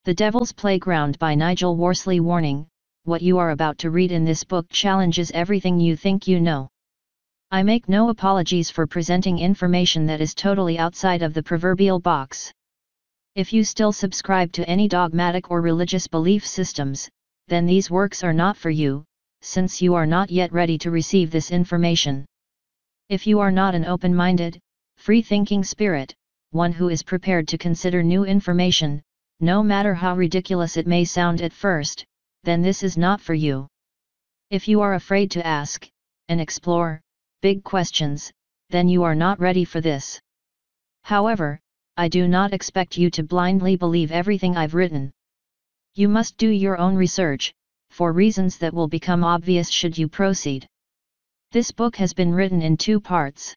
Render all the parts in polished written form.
The Devil's Playground by Nigel Worsley. Warning: what you are about to read in this book challenges everything you think you know. I make no apologies for presenting information that is totally outside of the proverbial box. If you still subscribe to any dogmatic or religious belief systems, then these works are not for you, since you are not yet ready to receive this information. If you are not an open-minded, free-thinking spirit, one who is prepared to consider new information, no matter how ridiculous it may sound at first, then this is not for you. If you are afraid to ask and explore big questions, then you are not ready for this. However, I do not expect you to blindly believe everything I've written. You must do your own research, for reasons that will become obvious should you proceed. This book has been written in 2 parts.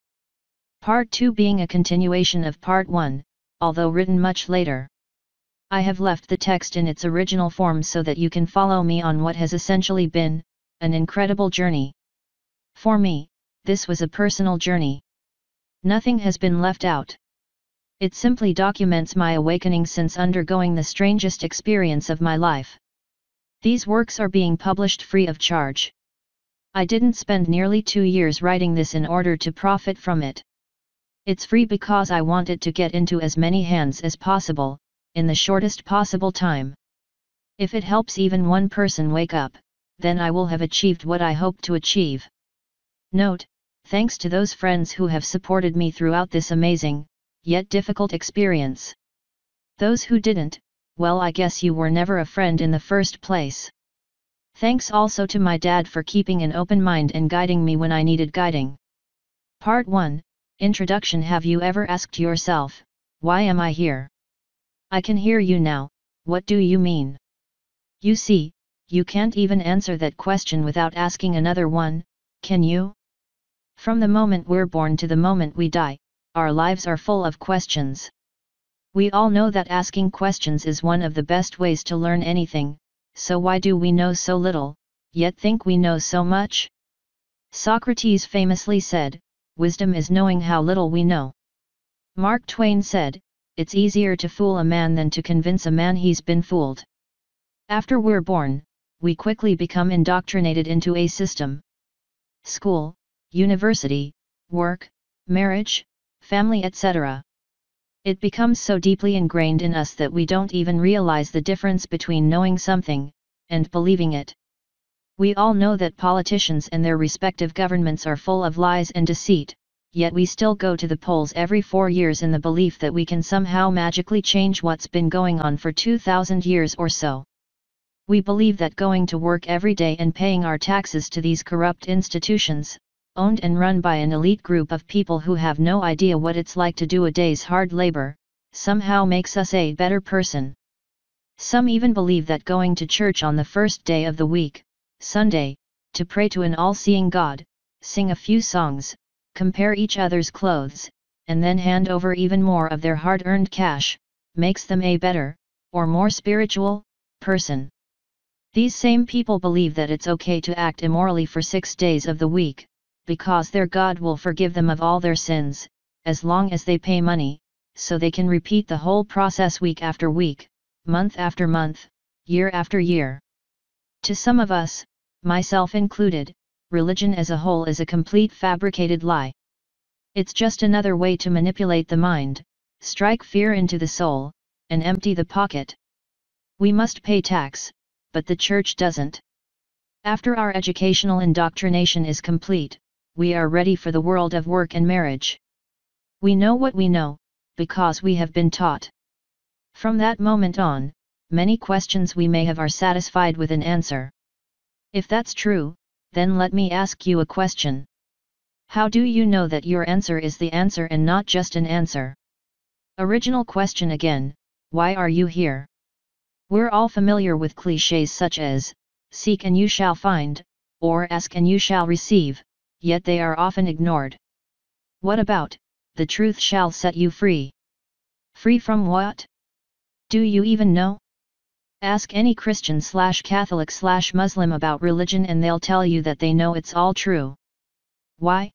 Part 2 being a continuation of Part 1, although written much later. I have left the text in its original form so that you can follow me on what has essentially been an incredible journey. For me, this was a personal journey. Nothing has been left out. It simply documents my awakening since undergoing the strangest experience of my life. These works are being published free of charge. I didn't spend nearly 2 years writing this in order to profit from it. It's free because I want it to get into as many hands as possible, in the shortest possible time. If it helps even one person wake up, then I will have achieved what I hope to achieve. Note: thanks to those friends who have supported me throughout this amazing, yet difficult experience. Those who didn't, well, I guess you were never a friend in the first place. Thanks also to my dad for keeping an open mind and guiding me when I needed guiding. Part 1, Introduction. Have you ever asked yourself, why am I here? I can hear you now. What do you mean? You see, you can't even answer that question without asking another one, can you? From the moment we're born to the moment we die, our lives are full of questions. We all know that asking questions is one of the best ways to learn anything, so why do we know so little, yet think we know so much? Socrates famously said, "Wisdom is knowing how little we know." Mark Twain said, "It's easier to fool a man than to convince a man he's been fooled." After we're born, we quickly become indoctrinated into a system. School, university, work, marriage, family, etc. It becomes so deeply ingrained in us that we don't even realize the difference between knowing something and believing it. We all know that politicians and their respective governments are full of lies and deceit, yet we still go to the polls every 4 years in the belief that we can somehow magically change what's been going on for 2,000 years or so. We believe that going to work every day and paying our taxes to these corrupt institutions, owned and run by an elite group of people who have no idea what it's like to do a day's hard labor, somehow makes us a better person. Some even believe that going to church on the first day of the week, Sunday, to pray to an all-seeing God, sing a few songs, compare each other's clothes, and then hand over even more of their hard-earned cash, makes them a better, or more spiritual, person. These same people believe that it's okay to act immorally for 6 days of the week, because their God will forgive them of all their sins, as long as they pay money, so they can repeat the whole process week after week, month after month, year after year. To some of us, myself included, religion as a whole is a complete fabricated lie. It's just another way to manipulate the mind, strike fear into the soul, and empty the pocket. We must pay tax, but the church doesn't. After our educational indoctrination is complete, we are ready for the world of work and marriage. We know what we know, because we have been taught. From that moment on, many questions we may have are satisfied with an answer. If that's true, then let me ask you a question. How do you know that your answer is the answer and not just an answer? Original question again: why are you here? We're all familiar with clichés such as, seek and you shall find, or ask and you shall receive, yet they are often ignored. What about, the truth shall set you free? Free from what? Do you even know? Ask any Christian/Catholic/Muslim about religion and they'll tell you that they know it's all true. Why?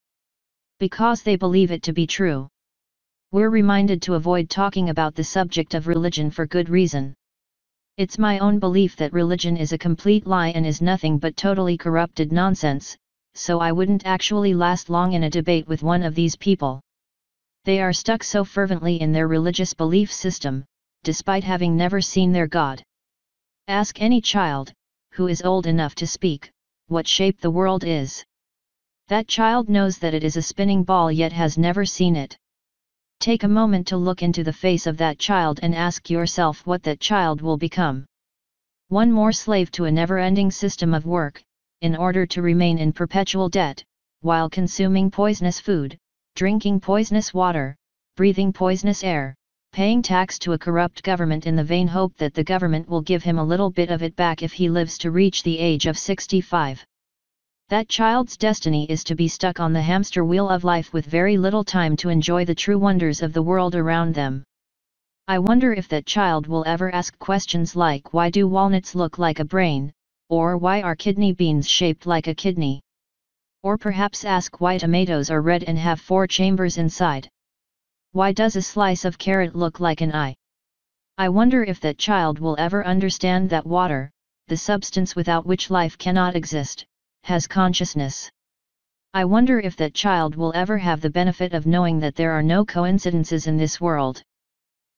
Because they believe it to be true. We're reminded to avoid talking about the subject of religion for good reason. It's my own belief that religion is a complete lie and is nothing but totally corrupted nonsense, so I wouldn't actually last long in a debate with one of these people. They are stuck so fervently in their religious belief system, despite having never seen their God. Ask any child, who is old enough to speak, what shape the world is. That child knows that it is a spinning ball yet has never seen it. Take a moment to look into the face of that child and ask yourself what that child will become. One more slave to a never-ending system of work, in order to remain in perpetual debt, while consuming poisonous food, drinking poisonous water, breathing poisonous air, paying tax to a corrupt government in the vain hope that the government will give him a little bit of it back if he lives to reach the age of 65. That child's destiny is to be stuck on the hamster wheel of life with very little time to enjoy the true wonders of the world around them. I wonder if that child will ever ask questions like why do walnuts look like a brain, or why are kidney beans shaped like a kidney? Or perhaps ask why tomatoes are red and have 4 chambers inside. Why does a slice of carrot look like an eye? I wonder if that child will ever understand that water, the substance without which life cannot exist, has consciousness. I wonder if that child will ever have the benefit of knowing that there are no coincidences in this world.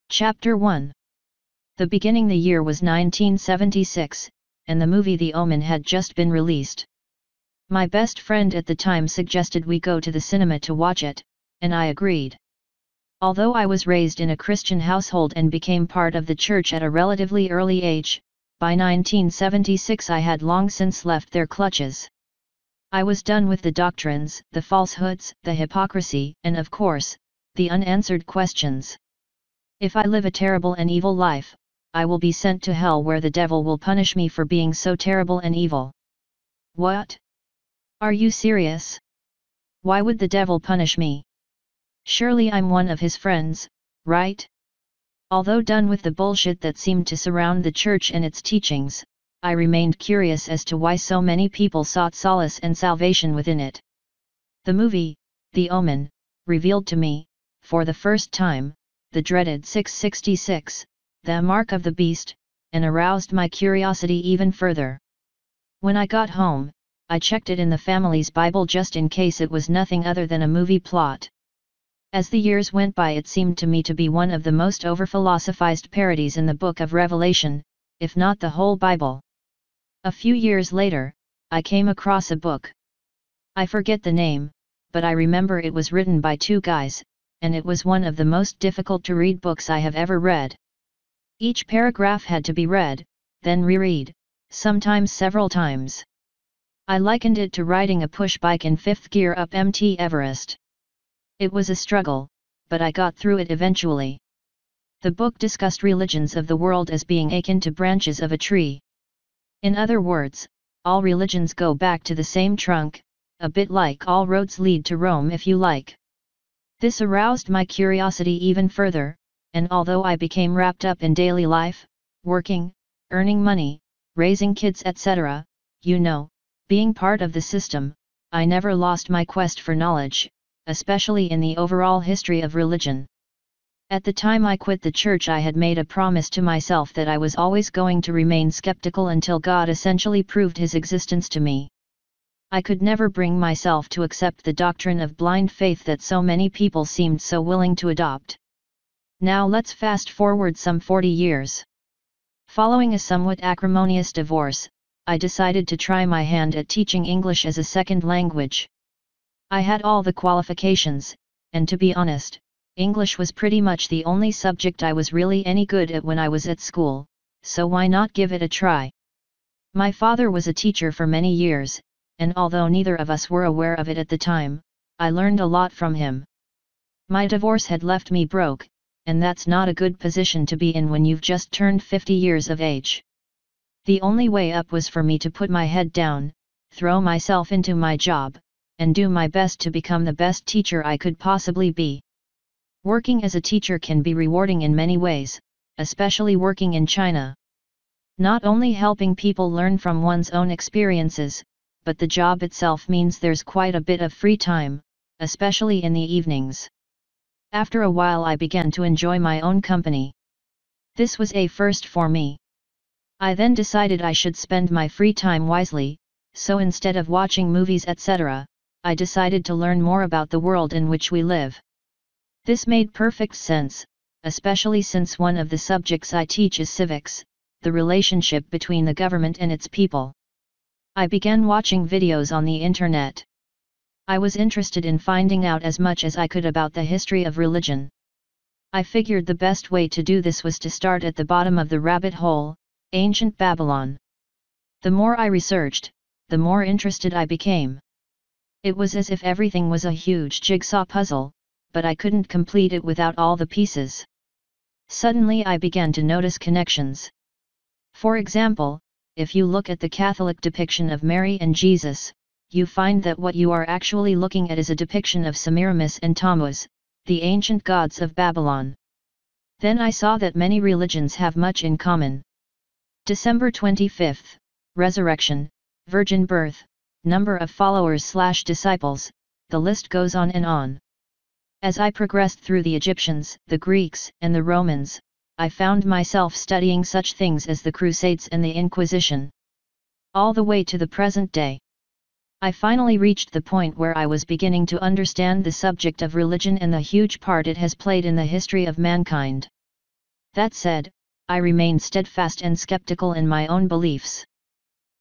Chapter 1. The beginning the year was 1976, and the movie The Omen had just been released. My best friend at the time suggested we go to the cinema to watch it, and I agreed. Although I was raised in a Christian household and became part of the church at a relatively early age, by 1976 I had long since left their clutches. I was done with the doctrines, the falsehoods, the hypocrisy, and of course, the unanswered questions. If I live a terrible and evil life, I will be sent to hell where the devil will punish me for being so terrible and evil. What? Are you serious? Why would the devil punish me? Surely I'm one of his friends, right? Although done with the bullshit that seemed to surround the church and its teachings, I remained curious as to why so many people sought solace and salvation within it. The movie, The Omen, revealed to me, for the first time, the dreaded 666, the mark of the beast, and aroused my curiosity even further. When I got home, I checked it in the family's Bible just in case it was nothing other than a movie plot. As the years went by, it seemed to me to be one of the most over-philosophized parodies in the book of Revelation, if not the whole Bible. A few years later, I came across a book. I forget the name, but I remember it was written by 2 guys, and it was one of the most difficult to read books I have ever read. Each paragraph had to be read, then reread, sometimes several times. I likened it to riding a push bike in 5th gear up Mt. Everest. It was a struggle, but I got through it eventually. The book discussed religions of the world as being akin to branches of a tree. In other words, all religions go back to the same trunk, a bit like all roads lead to Rome if you like. This aroused my curiosity even further, and although I became wrapped up in daily life, working, earning money, raising kids etc., being part of the system, I never lost my quest for knowledge, especially in the overall history of religion. At the time I quit the church, I had made a promise to myself that I was always going to remain skeptical until God essentially proved his existence to me. I could never bring myself to accept the doctrine of blind faith that so many people seemed so willing to adopt. Now let's fast forward some 40 years. Following a somewhat acrimonious divorce, I decided to try my hand at teaching English as a second language. I had all the qualifications, and to be honest, English was pretty much the only subject I was really any good at when I was at school, so why not give it a try? My father was a teacher for many years, and although neither of us were aware of it at the time, I learned a lot from him. My divorce had left me broke, and that's not a good position to be in when you've just turned 50 years of age. The only way up was for me to put my head down, throw myself into my job, and do my best to become the best teacher I could possibly be. Working as a teacher can be rewarding in many ways, especially working in China. Not only helping people learn from one's own experiences, but the job itself means there's quite a bit of free time, especially in the evenings. After a while I began to enjoy my own company. This was a first for me. I then decided I should spend my free time wisely, so instead of watching movies etc., I decided to learn more about the world in which we live. This made perfect sense, especially since one of the subjects I teach is civics, the relationship between the government and its people. I began watching videos on the internet. I was interested in finding out as much as I could about the history of religion. I figured the best way to do this was to start at the bottom of the rabbit hole, ancient Babylon. The more I researched, the more interested I became. It was as if everything was a huge jigsaw puzzle, but I couldn't complete it without all the pieces. Suddenly I began to notice connections. For example, if you look at the Catholic depiction of Mary and Jesus, you find that what you are actually looking at is a depiction of Semiramis and Tammuz, the ancient gods of Babylon. Then I saw that many religions have much in common. December 25th, Resurrection, Virgin Birth, number of followers/disciples, the list goes on and on. As I progressed through the Egyptians, the Greeks, and the Romans, I found myself studying such things as the Crusades and the Inquisition. All the way to the present day. I finally reached the point where I was beginning to understand the subject of religion and the huge part it has played in the history of mankind. That said, I remained steadfast and skeptical in my own beliefs.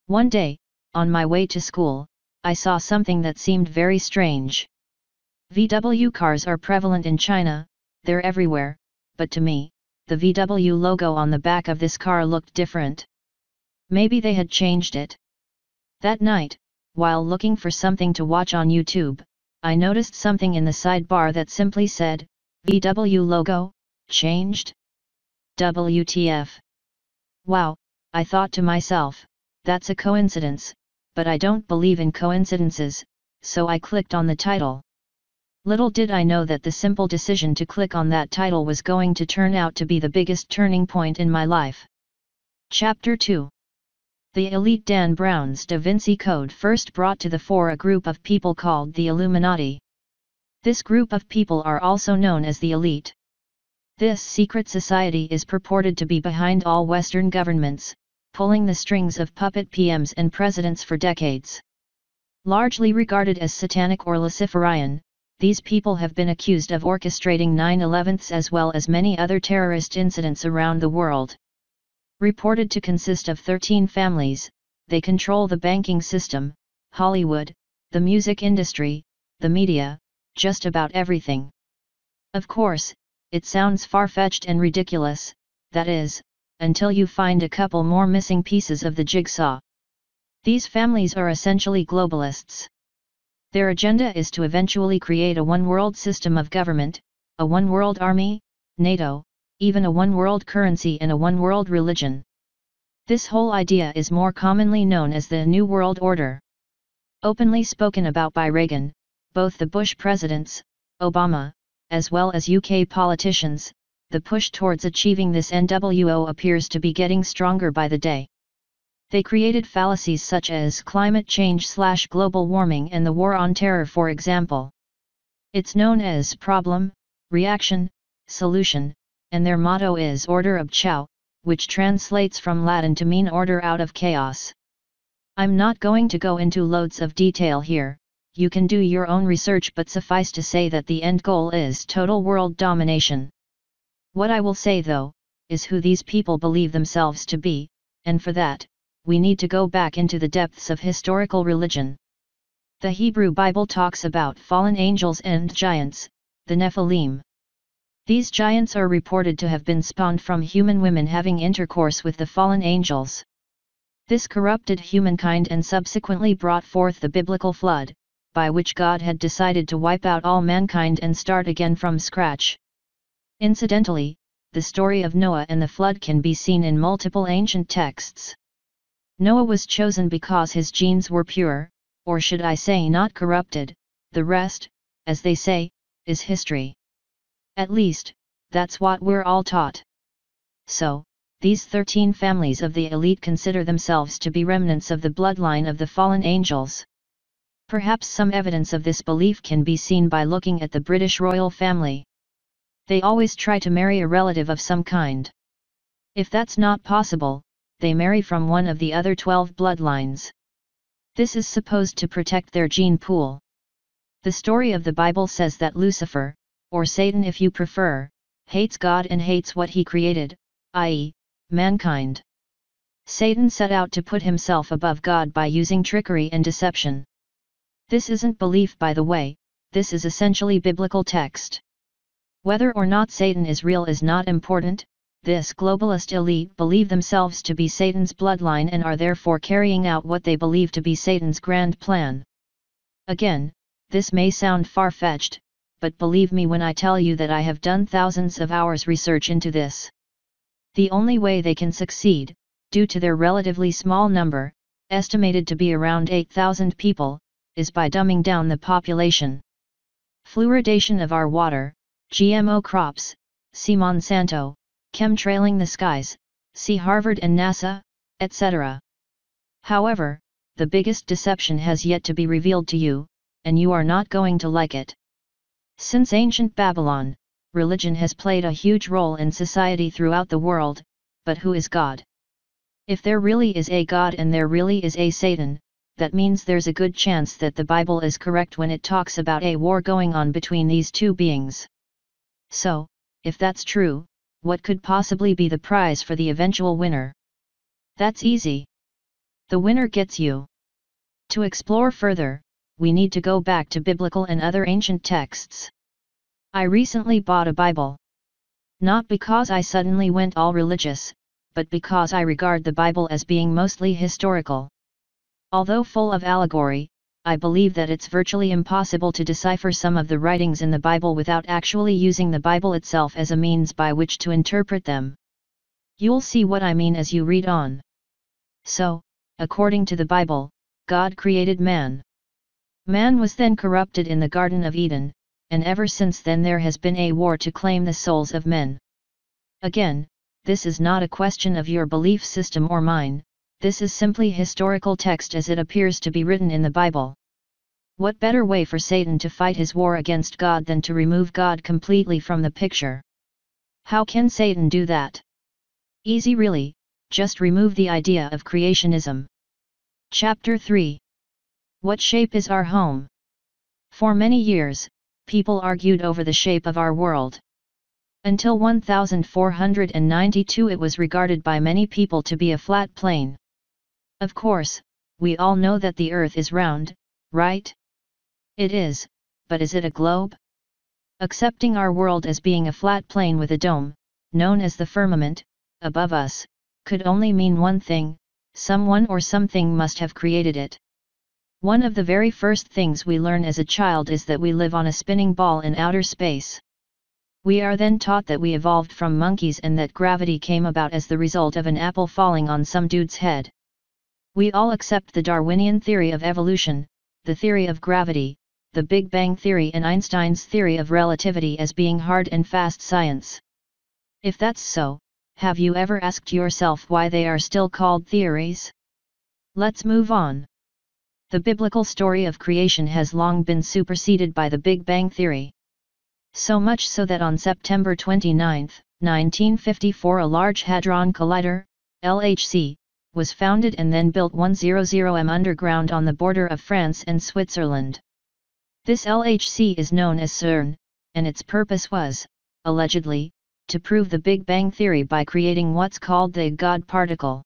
One day, on my way to school, I saw something that seemed very strange. VW cars are prevalent in China, they're everywhere, but to me, the VW logo on the back of this car looked different. Maybe they had changed it. That night, while looking for something to watch on YouTube, I noticed something in the sidebar that simply said, VW logo, changed? WTF. Wow, I thought to myself, that's a coincidence, but I don't believe in coincidences, so I clicked on the title. Little did I know that the simple decision to click on that title was going to turn out to be the biggest turning point in my life. Chapter 2. The elite. Dan Brown's Da Vinci Code first brought to the fore a group of people called the Illuminati. This group of people are also known as the elite. This secret society is purported to be behind all Western governments, pulling the strings of puppet PMs and presidents for decades. Largely regarded as satanic or Luciferian, these people have been accused of orchestrating 9/11s as well as many other terrorist incidents around the world. Reported to consist of 13 families, they control the banking system, Hollywood, the music industry, the media, just about everything. Of course, it sounds far-fetched and ridiculous, that is, until you find a couple more missing pieces of the jigsaw. These families are essentially globalists. Their agenda is to eventually create a one-world system of government, a one-world army, NATO, even a one-world currency and a one-world religion. This whole idea is more commonly known as the New World Order. Openly spoken about by Reagan, both the Bush presidents, Obama, as well as UK politicians, the push towards achieving this NWO appears to be getting stronger by the day. They created fallacies such as climate change/global warming and the war on terror, for example. It's known as problem, reaction, solution, and their motto is Order of Chow, which translates from Latin to mean order out of chaos. I'm not going to go into loads of detail here, you can do your own research, but suffice to say that the end goal is total world domination. What I will say though, is who these people believe themselves to be, and for that, we need to go back into the depths of historical religion. The Hebrew Bible talks about fallen angels and giants, the Nephilim. These giants are reported to have been spawned from human women having intercourse with the fallen angels. This corrupted humankind and subsequently brought forth the biblical flood, by which God had decided to wipe out all mankind and start again from scratch. Incidentally, the story of Noah and the flood can be seen in multiple ancient texts. Noah was chosen because his genes were pure, or should I say not corrupted, the rest, as they say, is history. At least, that's what we're all taught. So, these 13 families of the elite consider themselves to be remnants of the bloodline of the fallen angels. Perhaps some evidence of this belief can be seen by looking at the British royal family. They always try to marry a relative of some kind. If that's not possible, they marry from one of the other 12 bloodlines. This is supposed to protect their gene pool. The story of the Bible says that Lucifer, or Satan if you prefer, hates God and hates what he created, i.e., mankind. Satan set out to put himself above God by using trickery and deception. This isn't belief, by the way, this is essentially biblical text. Whether or not Satan is real is not important. This globalist elite believe themselves to be Satan's bloodline and are therefore carrying out what they believe to be Satan's grand plan. Again, this may sound far-fetched, but believe me when I tell you that I have done thousands of hours research into this. The only way they can succeed, due to their relatively small number, estimated to be around 8,000 people, is by dumbing down the population. Fluoridation of our water, GMO crops, see Monsanto, chemtrailing the skies, see Harvard and NASA, etc. However, the biggest deception has yet to be revealed to you, and you are not going to like it. Since ancient Babylon, religion has played a huge role in society throughout the world, but who is God? If there really is a God and there really is a Satan, that means there's a good chance that the Bible is correct when it talks about a war going on between these two beings. So, if that's true, what could possibly be the prize for the eventual winner? That's easy. The winner gets you. To explore further, we need to go back to biblical and other ancient texts. I recently bought a Bible. Not because I suddenly went all religious, but because I regard the Bible as being mostly historical. Although full of allegory, I believe that it's virtually impossible to decipher some of the writings in the Bible without actually using the Bible itself as a means by which to interpret them. You'll see what I mean as you read on. So, according to the Bible, God created man. Man was then corrupted in the Garden of Eden, and ever since then there has been a war to claim the souls of men. Again, this is not a question of your belief system or mine. This is simply historical text as it appears to be written in the Bible. What better way for Satan to fight his war against God than to remove God completely from the picture? How can Satan do that? Easy really, just remove the idea of creationism. Chapter 3. What shape is our home? For many years, people argued over the shape of our world. Until 1492 it was regarded by many people to be a flat plane. Of course, we all know that the Earth is round, right? It is, but is it a globe? Accepting our world as being a flat plane with a dome, known as the firmament, above us, could only mean one thing: someone or something must have created it. One of the very first things we learn as a child is that we live on a spinning ball in outer space. We are then taught that we evolved from monkeys and that gravity came about as the result of an apple falling on some dude's head. We all accept the Darwinian theory of evolution, the theory of gravity, the Big Bang theory and Einstein's theory of relativity as being hard and fast science. If that's so, have you ever asked yourself why they are still called theories? Let's move on. The biblical story of creation has long been superseded by the Big Bang theory. So much so that on September 29, 1954 a Large Hadron Collider, LHC, was founded and then built 100m underground on the border of France and Switzerland. This LHC is known as CERN, and its purpose was, allegedly, to prove the Big Bang theory by creating what's called the God particle.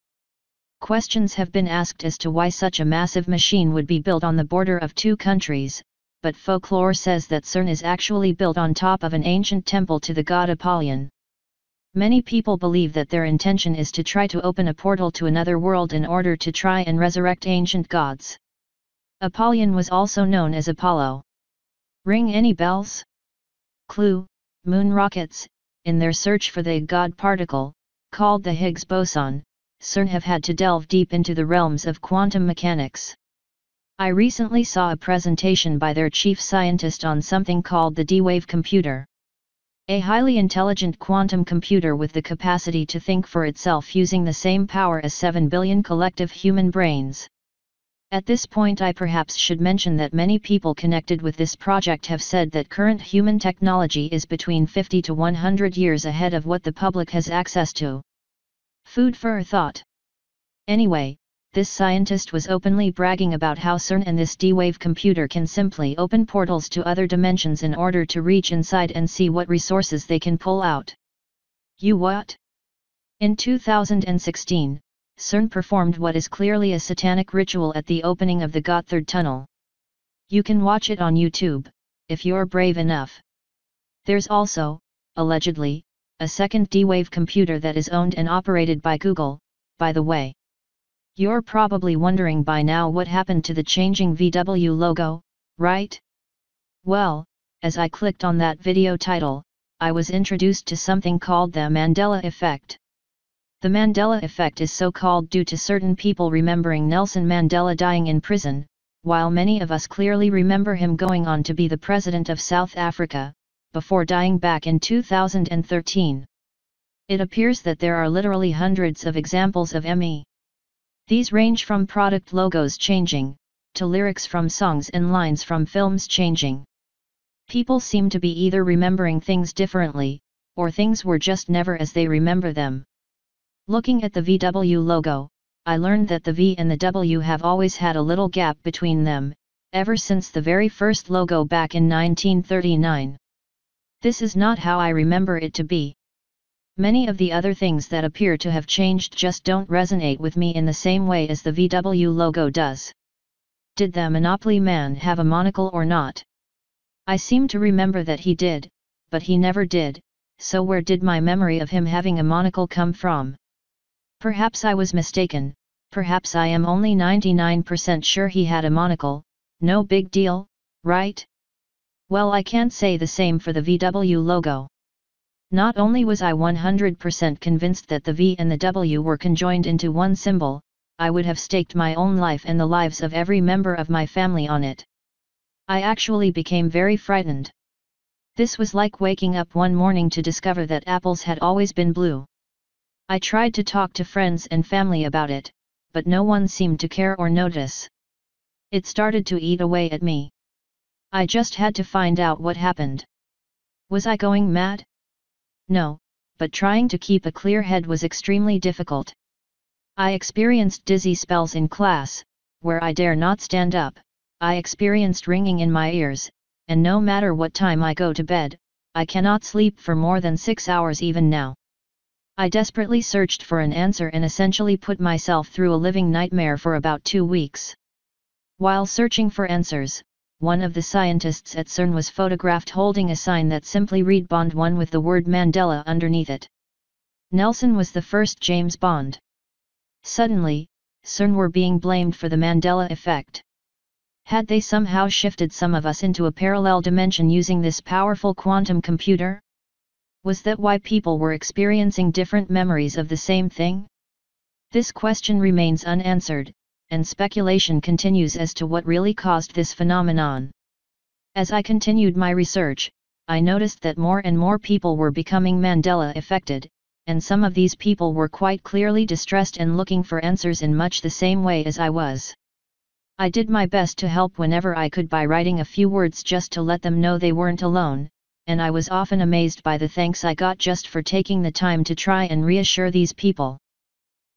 Questions have been asked as to why such a massive machine would be built on the border of two countries, but folklore says that CERN is actually built on top of an ancient temple to the god Apollyon. Many people believe that their intention is to try to open a portal to another world in order to try and resurrect ancient gods. Apollyon was also known as Apollo. Ring any bells? Clue: moon rockets, in their search for the God particle, called the Higgs boson, CERN have had to delve deep into the realms of quantum mechanics. I recently saw a presentation by their chief scientist on something called the D-Wave computer. A highly intelligent quantum computer with the capacity to think for itself using the same power as 7 billion collective human brains. At this point I perhaps should mention that many people connected with this project have said that current human technology is between 50 to 100 years ahead of what the public has access to. Food for thought. Anyway, this scientist was openly bragging about how CERN and this D-Wave computer can simply open portals to other dimensions in order to reach inside and see what resources they can pull out. You what? In 2016, CERN performed what is clearly a satanic ritual at the opening of the Gotthard Tunnel. You can watch it on YouTube, if you're brave enough. There's also, allegedly, a second D-Wave computer that is owned and operated by Google, by the way. You're probably wondering by now what happened to the changing VW logo, right? Well, as I clicked on that video title, I was introduced to something called the Mandela Effect. The Mandela Effect is so called due to certain people remembering Nelson Mandela dying in prison, while many of us clearly remember him going on to be the president of South Africa, before dying back in 2013. It appears that there are literally hundreds of examples of ME. These range from product logos changing, to lyrics from songs and lines from films changing. People seem to be either remembering things differently, or things were just never as they remember them. Looking at the VW logo, I learned that the V and the W have always had a little gap between them, ever since the very first logo back in 1939. This is not how I remember it to be. Many of the other things that appear to have changed just don't resonate with me in the same way as the VW logo does. Did the Monopoly man have a monocle or not? I seem to remember that he did, but he never did, so where did my memory of him having a monocle come from? Perhaps I was mistaken, perhaps I am only 99% sure he had a monocle, no big deal, right? Well, I can't say the same for the VW logo. Not only was I 100% convinced that the V and the W were conjoined into one symbol, I would have staked my own life and the lives of every member of my family on it. I actually became very frightened. This was like waking up one morning to discover that apples had always been blue. I tried to talk to friends and family about it, but no one seemed to care or notice. It started to eat away at me. I just had to find out what happened. Was I going mad? No, but trying to keep a clear head was extremely difficult. I experienced dizzy spells in class, where I dare not stand up. I experienced ringing in my ears, and no matter what time I go to bed, I cannot sleep for more than 6 hours even now. I desperately searched for an answer and essentially put myself through a living nightmare for about 2 weeks. While searching for answers, one of the scientists at CERN was photographed holding a sign that simply read Bond 1 with the word Mandela underneath it. Nelson was the first James Bond. Suddenly, CERN were being blamed for the Mandela Effect. Had they somehow shifted some of us into a parallel dimension using this powerful quantum computer? Was that why people were experiencing different memories of the same thing? This question remains unanswered, and speculation continues as to what really caused this phenomenon. As I continued my research, I noticed that more and more people were becoming Mandela affected, and some of these people were quite clearly distressed and looking for answers in much the same way as I was. I did my best to help whenever I could by writing a few words just to let them know they weren't alone, and I was often amazed by the thanks I got just for taking the time to try and reassure these people.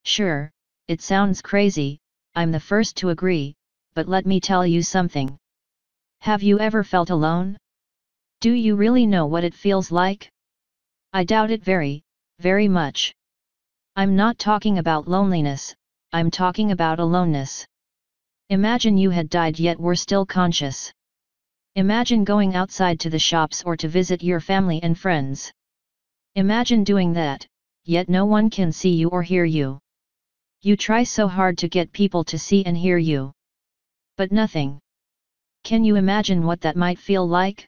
Sure, it sounds crazy, I'm the first to agree, but let me tell you something. Have you ever felt alone? Do you really know what it feels like? I doubt it very, very much. I'm not talking about loneliness, I'm talking about aloneness. Imagine you had died yet were still conscious. Imagine going outside to the shops or to visit your family and friends. Imagine doing that, yet no one can see you or hear you. You try so hard to get people to see and hear you. But nothing. Can you imagine what that might feel like?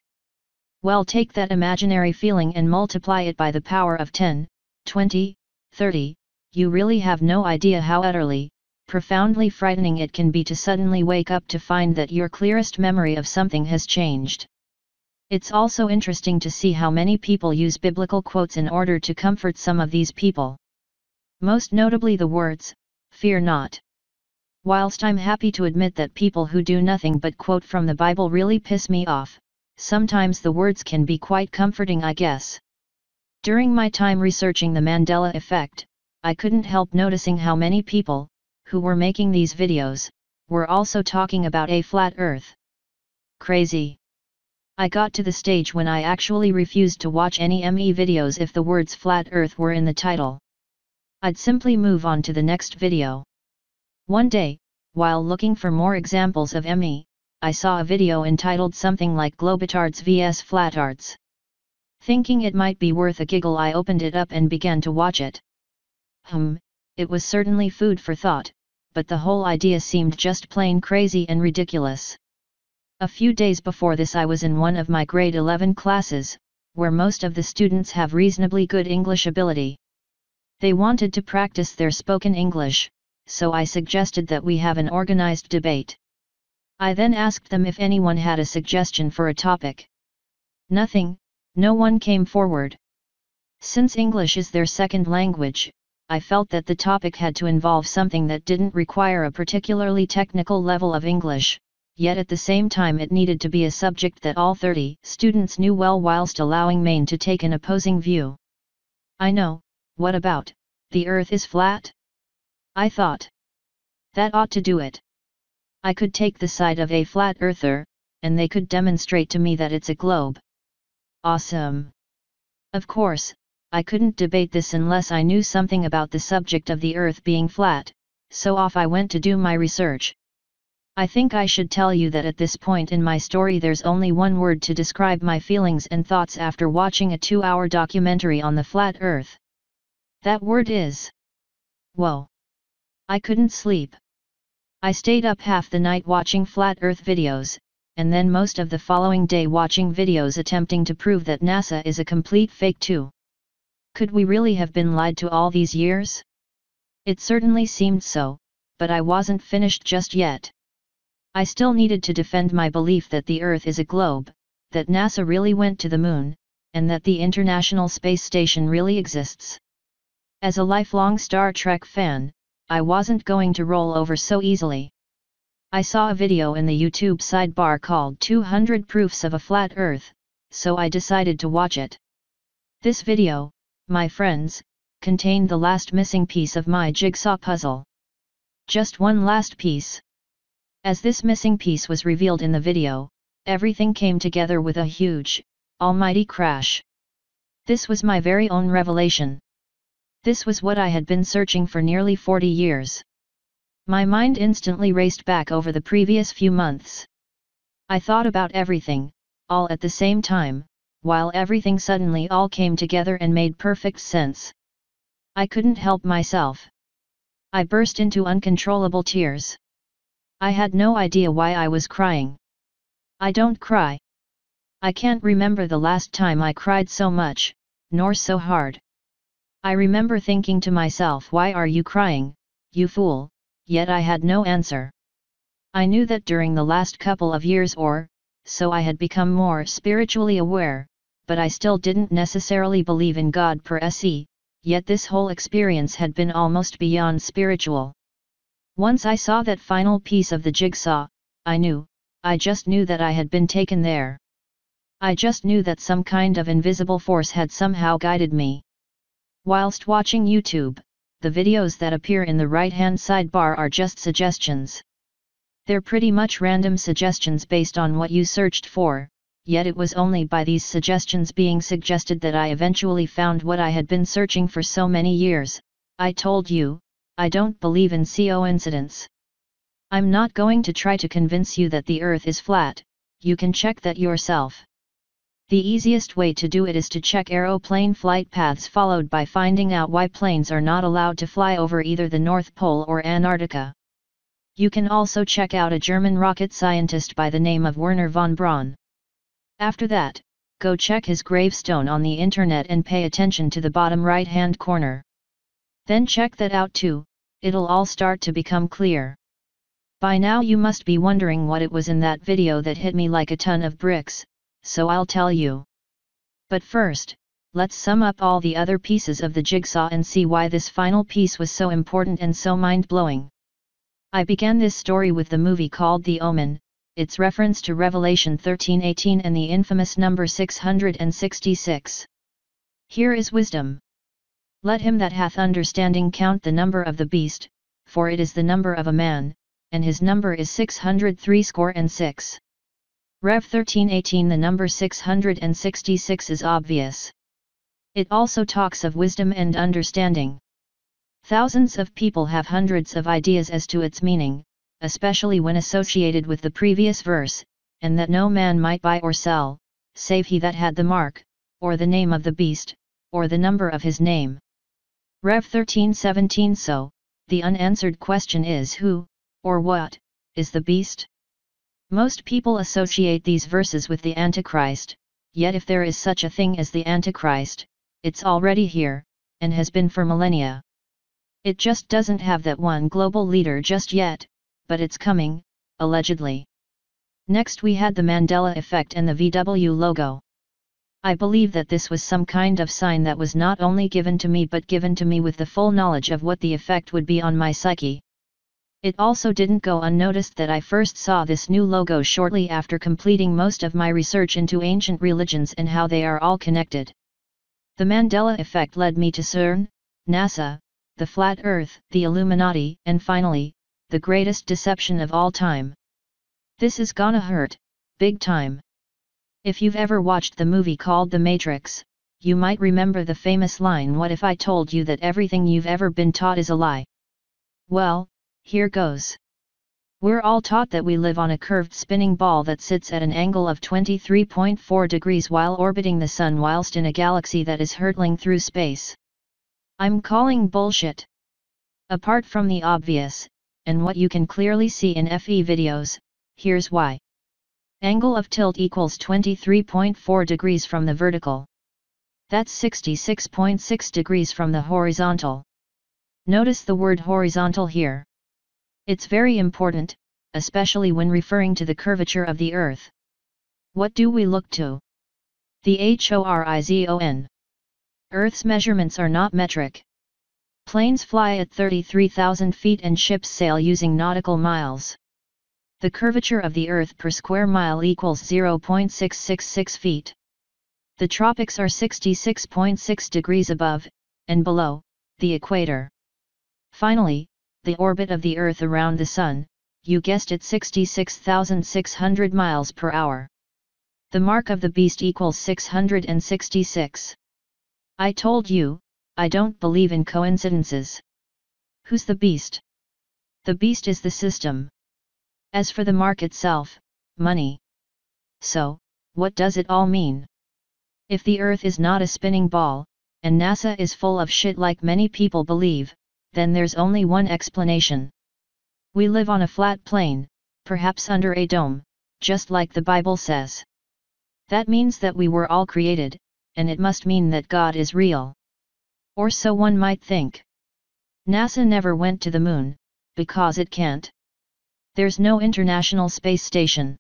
Well, take that imaginary feeling and multiply it by the power of 10, 20, 30, you really have no idea how utterly, profoundly frightening it can be to suddenly wake up to find that your clearest memory of something has changed. It's also interesting to see how many people use biblical quotes in order to comfort some of these people. Most notably the words, "Fear not." Whilst I'm happy to admit that people who do nothing but quote from the Bible really piss me off, sometimes the words can be quite comforting, I guess. During my time researching the Mandela Effect, I couldn't help noticing how many people, who were making these videos, were also talking about a flat earth. Crazy. I got to the stage when I actually refused to watch any ME videos if the words flat earth were in the title. I'd simply move on to the next video. One day, while looking for more examples of ME, I saw a video entitled something like Globetards vs Flatards. Thinking it might be worth a giggle, I opened it up and began to watch it. It was certainly food for thought, but the whole idea seemed just plain crazy and ridiculous. A few days before this, I was in one of my grade 11 classes, where most of the students have reasonably good English ability. They wanted to practice their spoken English, so I suggested that we have an organized debate. I then asked them if anyone had a suggestion for a topic. Nothing, no one came forward. Since English is their second language, I felt that the topic had to involve something that didn't require a particularly technical level of English, yet at the same time it needed to be a subject that all 30 students knew well whilst allowing Maine to take an opposing view. I know, what about, the Earth is flat? I thought. That ought to do it. I could take the side of a flat earther, and they could demonstrate to me that it's a globe. Awesome. Of course, I couldn't debate this unless I knew something about the subject of the Earth being flat, so off I went to do my research. I think I should tell you that at this point in my story there's only one word to describe my feelings and thoughts after watching a 2-hour documentary on the flat Earth. That word is whoa. I couldn't sleep. I stayed up half the night watching flat Earth videos, and then most of the following day watching videos attempting to prove that NASA is a complete fake too. Could we really have been lied to all these years? It certainly seemed so, but I wasn't finished just yet. I still needed to defend my belief that the Earth is a globe, that NASA really went to the moon, and that the International Space Station really exists. As a lifelong Star Trek fan, I wasn't going to roll over so easily. I saw a video in the YouTube sidebar called 200 Proofs of a Flat Earth, so I decided to watch it. This video, my friends, contained the last missing piece of my jigsaw puzzle. Just one last piece. As this missing piece was revealed in the video, everything came together with a huge, almighty crash. This was my very own revelation. This was what I had been searching for nearly 40 years. My mind instantly raced back over the previous few months. I thought about everything, all at the same time, while everything suddenly all came together and made perfect sense. I couldn't help myself. I burst into uncontrollable tears. I had no idea why I was crying. I don't cry. I can't remember the last time I cried so much, nor so hard. I remember thinking to myself, why are you crying, you fool, yet I had no answer. I knew that during the last couple of years or so I had become more spiritually aware, but I still didn't necessarily believe in God per se, yet this whole experience had been almost beyond spiritual. Once I saw that final piece of the jigsaw, I just knew that I had been taken there. I just knew that some kind of invisible force had somehow guided me. Whilst watching YouTube, the videos that appear in the right-hand sidebar are just suggestions. They're pretty much random suggestions based on what you searched for, yet it was only by these suggestions being suggested that I eventually found what I had been searching for so many years. I told you, I don't believe in coincidence. I'm not going to try to convince you that the Earth is flat, you can check that yourself. The easiest way to do it is to check aeroplane flight paths, followed by finding out why planes are not allowed to fly over either the North Pole or Antarctica. You can also check out a German rocket scientist by the name of Werner von Braun. After that, go check his gravestone on the internet and pay attention to the bottom right-hand corner. Then check that out too, it'll all start to become clear. By now you must be wondering what it was in that video that hit me like a ton of bricks, so I'll tell you. But first, let's sum up all the other pieces of the jigsaw and see why this final piece was so important and so mind-blowing. I began this story with the movie called The Omen, its reference to Revelation 13:18 and the infamous number 666. Here is wisdom. Let him that hath understanding count the number of the beast, for it is the number of a man, and his number is 636. Rev 13:18. The number 666 is obvious. It also talks of wisdom and understanding. Thousands of people have hundreds of ideas as to its meaning, especially when associated with the previous verse, and that no man might buy or sell, save he that had the mark, or the name of the beast, or the number of his name. Rev 13:17. So, the unanswered question is who, or what, is the beast? Most people associate these verses with the Antichrist, yet if there is such a thing as the Antichrist, it's already here, and has been for millennia. It just doesn't have that one global leader just yet, but it's coming, allegedly. Next we had the Mandela Effect and the VW logo. I believe that this was some kind of sign that was not only given to me but given to me with the full knowledge of what the effect would be on my psyche. It also didn't go unnoticed that I first saw this new logo shortly after completing most of my research into ancient religions and how they are all connected. The Mandela Effect led me to CERN, NASA, the Flat Earth, the Illuminati, and finally, the greatest deception of all time. This is gonna hurt, big time. If you've ever watched the movie called The Matrix, you might remember the famous line, "What if I told you that everything you've ever been taught is a lie?" Well, here goes. We're all taught that we live on a curved spinning ball that sits at an angle of 23.4 degrees while orbiting the sun whilst in a galaxy that is hurtling through space. I'm calling bullshit. Apart from the obvious, and what you can clearly see in FE videos, here's why. Angle of tilt equals 23.4 degrees from the vertical. That's 66.6 degrees from the horizontal. Notice the word horizontal here. It's very important, especially when referring to the curvature of the Earth. What do we look to? The horizon. Earth's measurements are not metric. Planes fly at 33,000 feet and ships sail using nautical miles. The curvature of the Earth per square mile equals 0.666 feet. The tropics are 66.6 degrees above, and below, the equator. Finally, the orbit of the Earth around the Sun, you guessed it, 66,600 miles per hour. The mark of the beast equals 666. I told you, I don't believe in coincidences. Who's the beast? The beast is the system. As for the mark itself, money. So, what does it all mean? If the Earth is not a spinning ball, and NASA is full of shit like many people believe, then there's only one explanation. We live on a flat plane, perhaps under a dome, just like the Bible says. That means that we were all created, and it must mean that God is real. Or so one might think. NASA never went to the moon, because it can't. There's no International Space Station.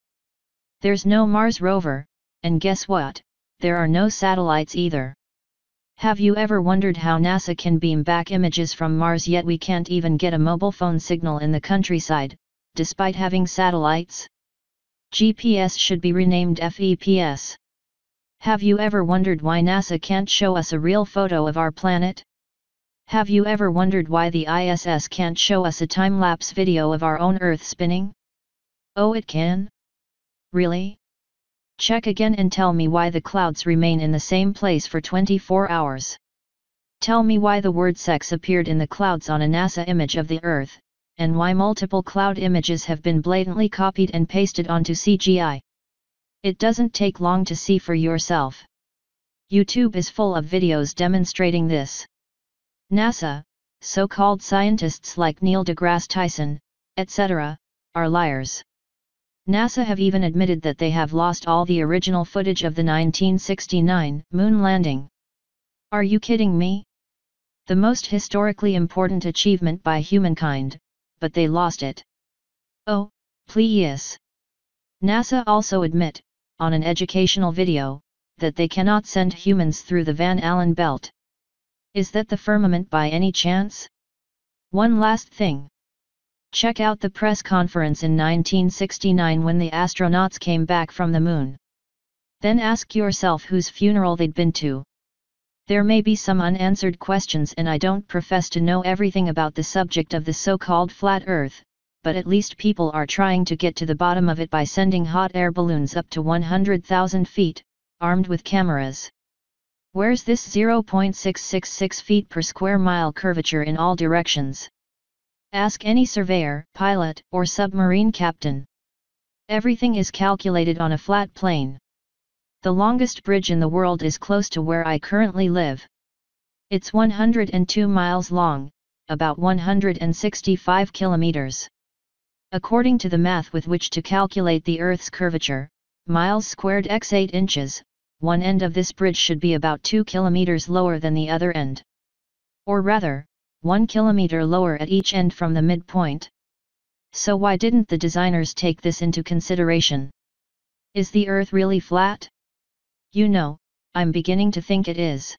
There's no Mars rover, and guess what, there are no satellites either. Have you ever wondered how NASA can beam back images from Mars yet we can't even get a mobile phone signal in the countryside, despite having satellites? GPS should be renamed FEPS. Have you ever wondered why NASA can't show us a real photo of our planet? Have you ever wondered why the ISS can't show us a time-lapse video of our own Earth spinning? Oh, it can? Really? Check again and tell me why the clouds remain in the same place for 24 hours. Tell me why the word sex appeared in the clouds on a NASA image of the Earth, and why multiple cloud images have been blatantly copied and pasted onto CGI. It doesn't take long to see for yourself. YouTube is full of videos demonstrating this. NASA, so-called scientists like Neil deGrasse Tyson, etc., are liars. NASA have even admitted that they have lost all the original footage of the 1969 moon landing. Are you kidding me? The most historically important achievement by humankind, but they lost it. Oh, please. NASA also admit, on an educational video, that they cannot send humans through the Van Allen belt. Is that the firmament by any chance? One last thing. Check out the press conference in 1969 when the astronauts came back from the moon. Then ask yourself whose funeral they'd been to. There may be some unanswered questions, and I don't profess to know everything about the subject of the so-called flat Earth, but at least people are trying to get to the bottom of it by sending hot air balloons up to 100,000 feet, armed with cameras. Where's this 0.666 feet per square mile curvature in all directions? Ask any surveyor, pilot, or submarine captain. Everything is calculated on a flat plane. The longest bridge in the world is close to where I currently live. It's 102 miles long, about 165 kilometers. According to the math with which to calculate the Earth's curvature, miles squared x 8 inches, one end of this bridge should be about 2 kilometers lower than the other end. Or rather, 1 kilometer lower at each end from the midpoint. So why didn't the designers take this into consideration? Is the Earth really flat? You know, I'm beginning to think it is.